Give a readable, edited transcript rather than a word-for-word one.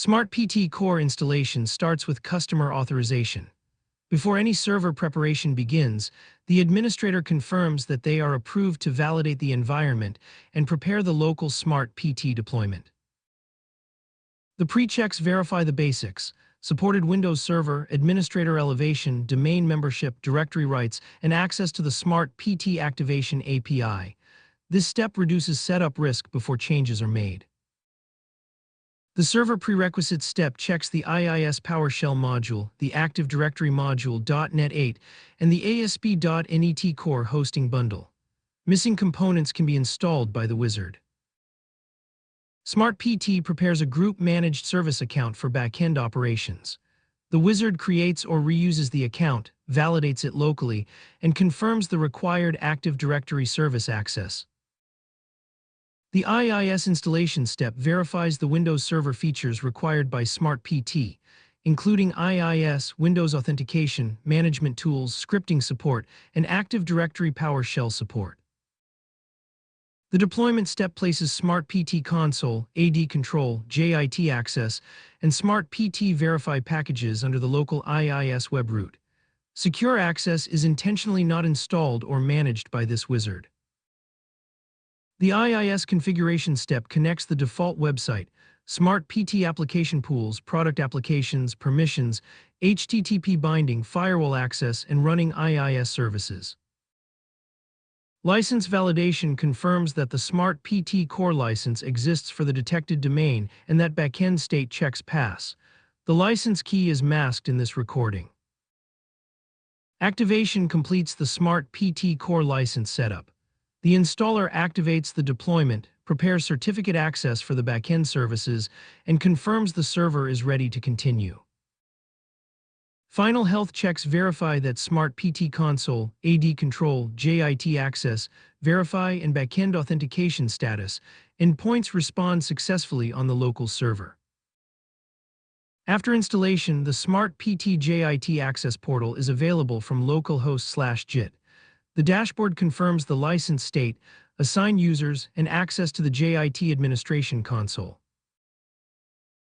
SmartPT Core installation starts with customer authorization. Before any server preparation begins, the administrator confirms that they are approved to validate the environment and prepare the local SmartPT deployment. The pre-checks verify the basics: supported Windows Server, administrator elevation, domain membership, directory rights, and access to the SmartPT Activation API. This step reduces setup risk before changes are made. The server prerequisites step checks the IIS PowerShell module, the Active Directory module .NET 8, and the ASP.NET Core hosting bundle. Missing components can be installed by the wizard. SmartPT prepares a group-managed service account for backend operations. The wizard creates or reuses the account, validates it locally, and confirms the required Active Directory service access. The IIS installation step verifies the Windows Server features required by SmartPT, including IIS, Windows authentication, management tools, scripting support, and Active Directory PowerShell support. The deployment step places SmartPT Console, AD Control, JIT Access, and SmartPT Verify packages under the local IIS web root. Secure access is intentionally not installed or managed by this wizard. The IIS configuration step connects the default website, SmartPT application pools, product applications, permissions, HTTP binding, firewall access, and running IIS services. License validation confirms that the SmartPT Core license exists for the detected domain and that backend state checks pass. The license key is masked in this recording. Activation completes the SmartPT Core license setup. The installer activates the deployment, prepares certificate access for the backend services, and confirms the server is ready to continue. Final health checks verify that SmartPT Console, AD Control, JIT Access, Verify, and backend authentication status, endpoints respond successfully on the local server. After installation, the SmartPT JIT Access portal is available from localhost/JIT. The dashboard confirms the license state, assigned users, and access to the JIT administration console.